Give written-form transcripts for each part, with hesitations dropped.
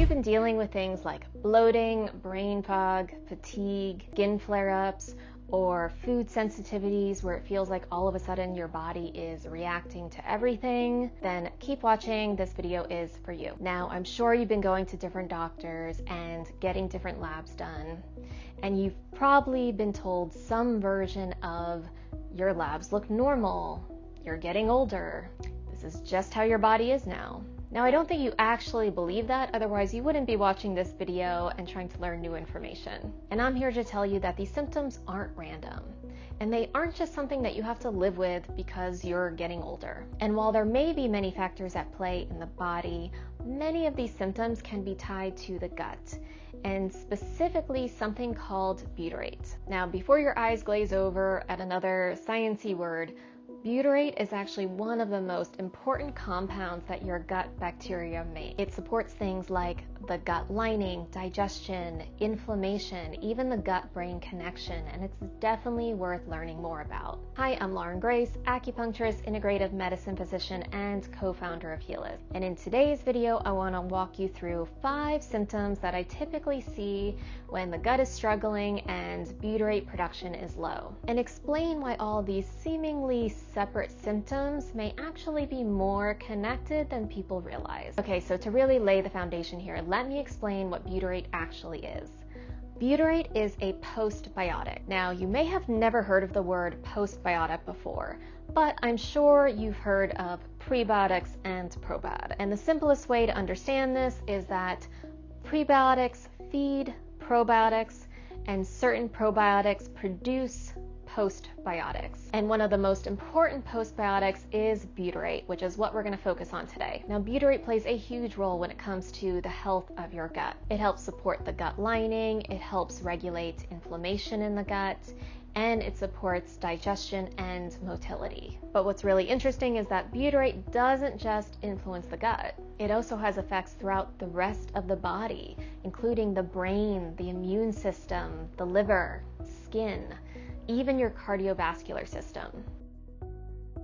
you've been dealing with things like bloating, brain fog, fatigue, skin flare-ups, or food sensitivities where it feels like all of a sudden your body is reacting to everything, then keep watching. This video is for you. Now, I'm sure you've been going to different doctors and getting different labs done, and you've probably been told some version of your labs look normal, you're getting older, this is just how your body is now. Now, I don't think you actually believe that, otherwise you wouldn't be watching this video and trying to learn new information. And I'm here to tell you that these symptoms aren't random, and they aren't just something that you have to live with because you're getting older. And while there may be many factors at play in the body, many of these symptoms can be tied to the gut, and specifically something called butyrate. Now, before your eyes glaze over at another sciencey word, butyrate is actually one of the most important compounds that your gut bacteria make. It supports things like the gut lining, digestion, inflammation, even the gut-brain connection, and it's definitely worth learning more about. Hi, I'm Lauren Grace, acupuncturist, integrative medicine physician, and co-founder of Healus. And in today's video, I want to walk you through 5 symptoms that I typically see when the gut is struggling and butyrate production is low, and explain why all these seemingly separate symptoms may actually be more connected than people realize. Okay, so to really lay the foundation here, let me explain what butyrate actually is. Butyrate is a postbiotic. Now, you may have never heard of the word postbiotic before, but I'm sure you've heard of prebiotics and probiotics. And the simplest way to understand this is that prebiotics feed probiotics, and certain probiotics produce postbiotics. And one of the most important postbiotics is butyrate, which is what we're going to focus on today. Now, butyrate plays a huge role when it comes to the health of your gut. It helps support the gut lining, it helps regulate inflammation in the gut, and it supports digestion and motility. But what's really interesting is that butyrate doesn't just influence the gut. It also has effects throughout the rest of the body, including the brain, the immune system, the liver, skin, even your cardiovascular system.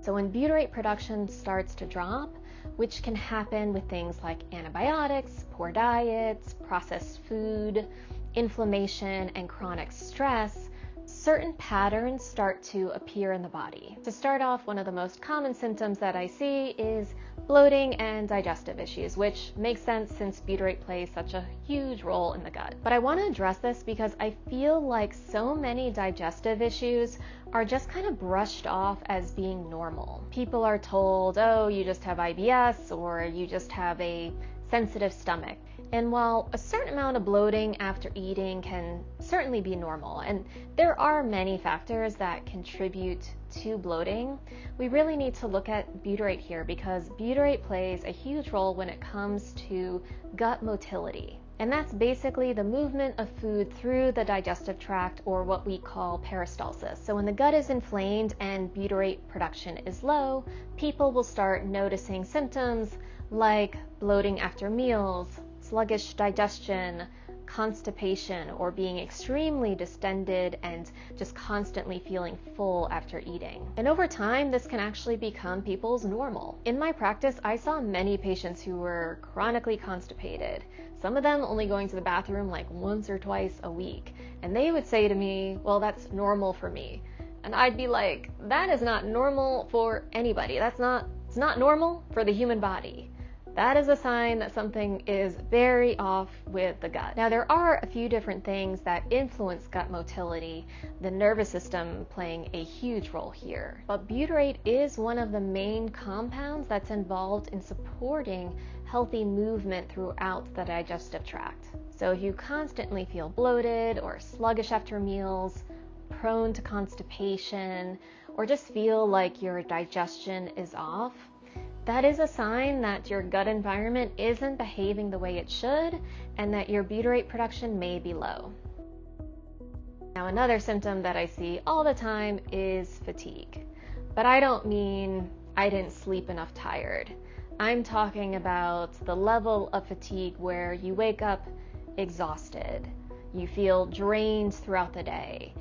So when butyrate production starts to drop, which can happen with things like antibiotics, poor diets, processed food, inflammation, and chronic stress, certain patterns start to appear in the body. To start off, one of the most common symptoms that I see is bloating and digestive issues, which makes sense since butyrate plays such a huge role in the gut. But I want to address this because I feel like so many digestive issues are just kind of brushed off as being normal. People are told, oh, you just have IBS, or you just have a sensitive stomach. And while a certain amount of bloating after eating can certainly be normal, and there are many factors that contribute to bloating, we really need to look at butyrate here because butyrate plays a huge role when it comes to gut motility. And that's basically the movement of food through the digestive tract, or what we call peristalsis. So when the gut is inflamed and butyrate production is low, people will start noticing symptoms like bloating after meals, sluggish digestion, constipation, or being extremely distended and just constantly feeling full after eating. And over time, this can actually become people's normal. In my practice, I saw many patients who were chronically constipated, some of them only going to the bathroom like once or twice a week. And they would say to me, well, that's normal for me. And I'd be like, that is not normal for anybody. It's not normal for the human body. That is a sign that something is very off with the gut. Now, there are a few different things that influence gut motility, the nervous system playing a huge role here. But butyrate is one of the main compounds that's involved in supporting healthy movement throughout the digestive tract. So if you constantly feel bloated or sluggish after meals, prone to constipation, or just feel like your digestion is off, that is a sign that your gut environment isn't behaving the way it should, and that your butyrate production may be low. Now, another symptom that I see all the time is fatigue. But I don't mean I didn't sleep enough tired. I'm talking about the level of fatigue where you wake up exhausted, you feel drained throughout the day,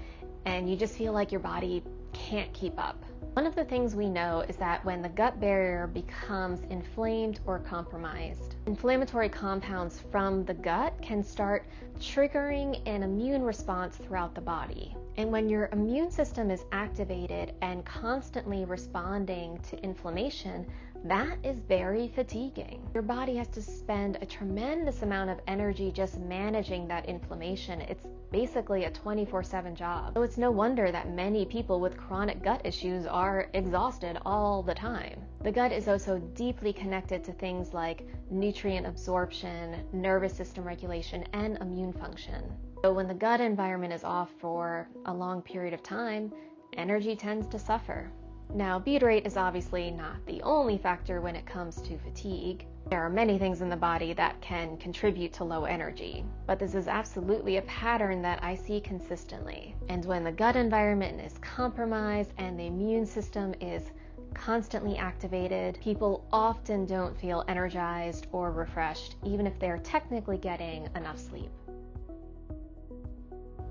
and you just feel like your body can't keep up. One of the things we know is that when the gut barrier becomes inflamed or compromised, inflammatory compounds from the gut can start triggering an immune response throughout the body. And when your immune system is activated and constantly responding to inflammation, that is very fatiguing. Your body has to spend a tremendous amount of energy just managing that inflammation. It's basically a 24/7 job. So it's no wonder that many people with chronic gut issues are exhausted all the time. The gut is also deeply connected to things like nutrient absorption, nervous system regulation, and immune function. So when the gut environment is off for a long period of time, energy tends to suffer. Now, butyrate is obviously not the only factor when it comes to fatigue. There are many things in the body that can contribute to low energy, but this is absolutely a pattern that I see consistently. And when the gut environment is compromised and the immune system is constantly activated, people often don't feel energized or refreshed, even if they're technically getting enough sleep.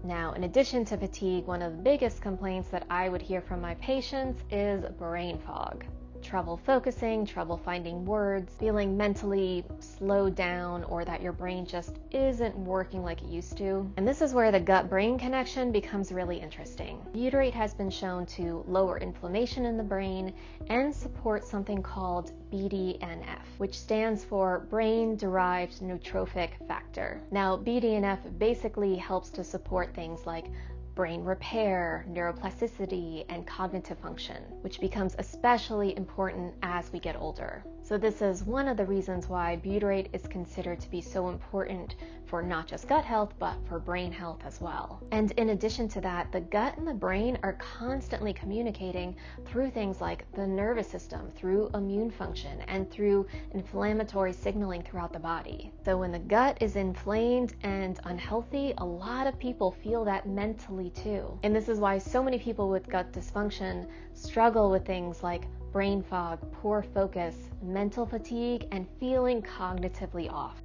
Now, in addition to fatigue, one of the biggest complaints that I would hear from my patients is brain fog. Trouble focusing, trouble finding words, feeling mentally slowed down, or that your brain just isn't working like it used to. And this is where the gut-brain connection becomes really interesting. Butyrate has been shown to lower inflammation in the brain and support something called BDNF, which stands for brain-derived neurotrophic factor. Now, BDNF basically helps to support things like brain repair, neuroplasticity, and cognitive function, which becomes especially important as we get older. So this is one of the reasons why butyrate is considered to be so important for not just gut health, but for brain health as well. And in addition to that, the gut and the brain are constantly communicating through things like the nervous system, through immune function, and through inflammatory signaling throughout the body. So when the gut is inflamed and unhealthy, a lot of people feel that mentally too. And this is why so many people with gut dysfunction struggle with things like brain fog, poor focus, mental fatigue, and feeling cognitively off.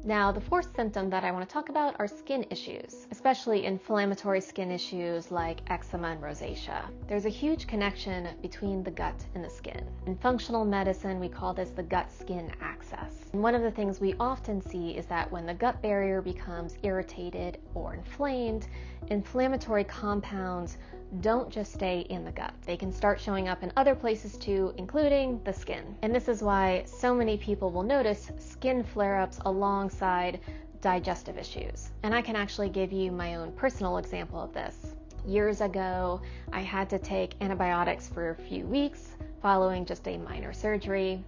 Now, the fourth symptom that I want to talk about are skin issues, especially inflammatory skin issues like eczema and rosacea. There's a huge connection between the gut and the skin. In functional medicine, we call this the gut-skin axis. And one of the things we often see is that when the gut barrier becomes irritated or inflamed, inflammatory compounds don't just stay in the gut. They can start showing up in other places too, including the skin. And this is why so many people will notice skin flare-ups alongside digestive issues. And I can actually give you my own personal example of this. Years ago, I had to take antibiotics for a few weeks following just a minor surgery.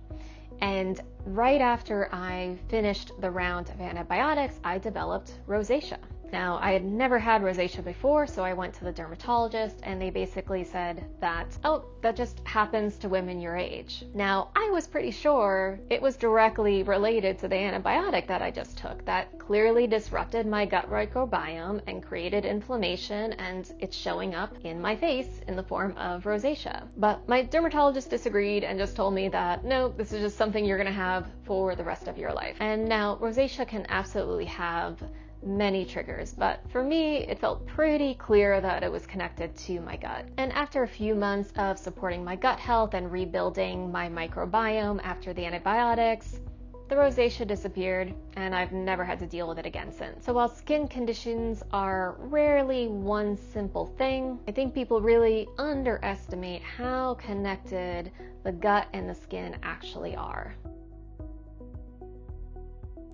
And right after I finished the round of antibiotics, I developed rosacea. Now, I had never had rosacea before, so I went to the dermatologist and they basically said that, oh, that just happens to women your age. Now, I was pretty sure it was directly related to the antibiotic that I just took that clearly disrupted my gut microbiome and created inflammation, and it's showing up in my face in the form of rosacea. But my dermatologist disagreed and just told me that, no, this is just something you're gonna have for the rest of your life. And now, rosacea can absolutely have many triggers, but for me, it felt pretty clear that it was connected to my gut. And after a few months of supporting my gut health and rebuilding my microbiome after the antibiotics, the rosacea disappeared, and I've never had to deal with it again since. So while skin conditions are rarely one simple thing, I think people really underestimate how connected the gut and the skin actually are.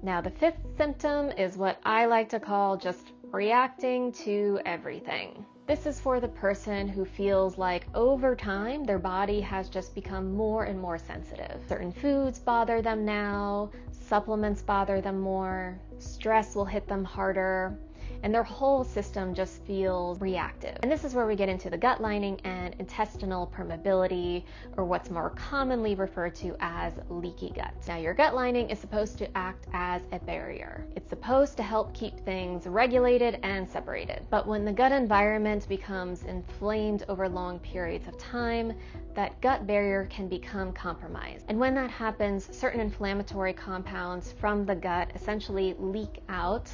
Now, the fifth symptom is what I like to call just reacting to everything. This is for the person who feels like over time their body has just become more and more sensitive. Certain foods bother them now, supplements bother them more, stress will hit them harder, and their whole system just feels reactive. And this is where we get into the gut lining and intestinal permeability, or what's more commonly referred to as leaky gut. Now, your gut lining is supposed to act as a barrier. It's supposed to help keep things regulated and separated. But when the gut environment becomes inflamed over long periods of time, that gut barrier can become compromised. And when that happens, certain inflammatory compounds from the gut essentially leak out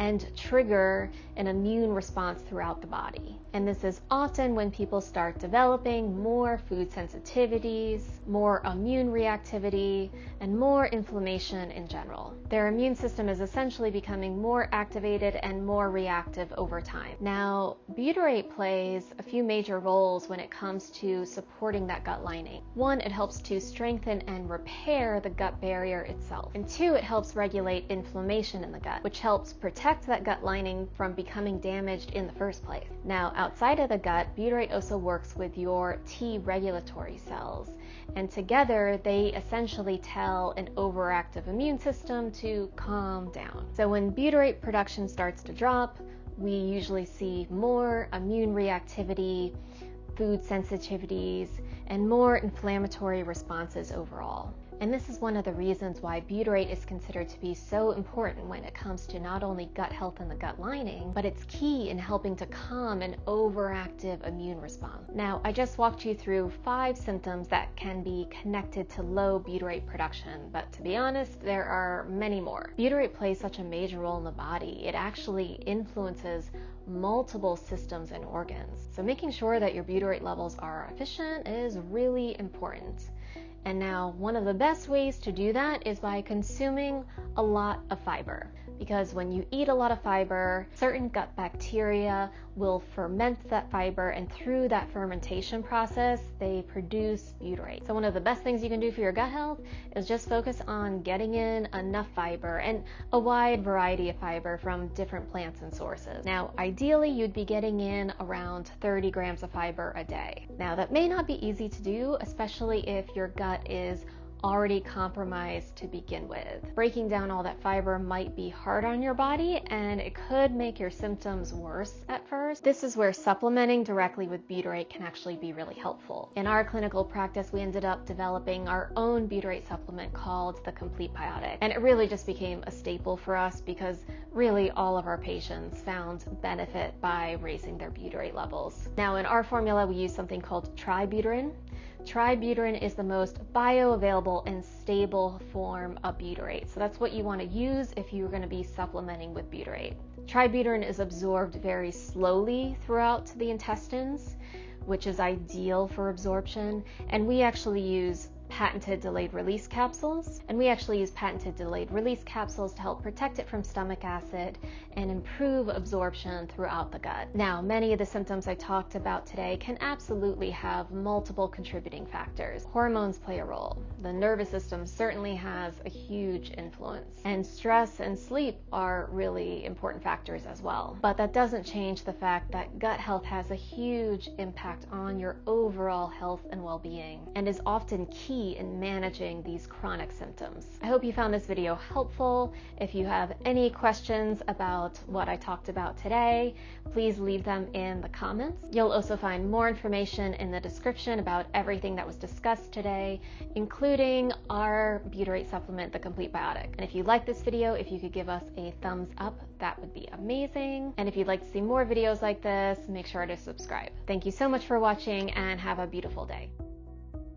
and trigger an immune response throughout the body. And this is often when people start developing more food sensitivities, more immune reactivity, and more inflammation in general. Their immune system is essentially becoming more activated and more reactive over time. Now, butyrate plays a few major roles when it comes to supporting that gut lining. One, it helps to strengthen and repair the gut barrier itself. And two, it helps regulate inflammation in the gut, which helps protect that gut lining from becoming damaged in the first place. Now, outside of the gut, butyrate also works with your T regulatory cells, and together they essentially tell an overactive immune system to calm down. So when butyrate production starts to drop, we usually see more immune reactivity, food sensitivities, and more inflammatory responses overall. And this is one of the reasons why butyrate is considered to be so important when it comes to not only gut health and the gut lining, but it's key in helping to calm an overactive immune response. Now, I just walked you through 5 symptoms that can be connected to low butyrate production, but to be honest, there are many more. Butyrate plays such a major role in the body. It actually influences multiple systems and organs. So making sure that your butyrate levels are efficient is really important. And now, one of the best ways to do that is by consuming a lot of fiber. Because when you eat a lot of fiber, certain gut bacteria will ferment that fiber, and through that fermentation process, they produce butyrate. So one of the best things you can do for your gut health is just focus on getting in enough fiber, and a wide variety of fiber from different plants and sources. Now, ideally, you'd be getting in around 30 grams of fiber a day. Now, that may not be easy to do, especially if your gut is already compromised to begin with. Breaking down all that fiber might be hard on your body, and it could make your symptoms worse at first. This is where supplementing directly with butyrate can actually be really helpful. In our clinical practice, we ended up developing our own butyrate supplement called the Complete Biotic, and it really just became a staple for us because really all of our patients found benefit by raising their butyrate levels. Now, in our formula, we use something called Tributyrin. Tributyrin is the most bioavailable and stable form of butyrate. So that's what you want to use if you're going to be supplementing with butyrate. Tributyrin is absorbed very slowly throughout the intestines, which is ideal for absorption. And we actually use patented delayed release capsules. And we actually use patented delayed release capsules to help protect it from stomach acid and improve absorption throughout the gut. Now, many of the symptoms I talked about today can absolutely have multiple contributing factors. Hormones play a role. The nervous system certainly has a huge influence. And stress and sleep are really important factors as well. But that doesn't change the fact that gut health has a huge impact on your overall health and well-being, and is often key in managing these chronic symptoms. I hope you found this video helpful. If you have any questions about what I talked about today, please leave them in the comments. You'll also find more information in the description about everything that was discussed today, including our butyrate supplement, the Complete Biotic. And if you like this video, if you could give us a thumbs up, that would be amazing. And if you'd like to see more videos like this, make sure to subscribe. Thank you so much for watching, and have a beautiful day.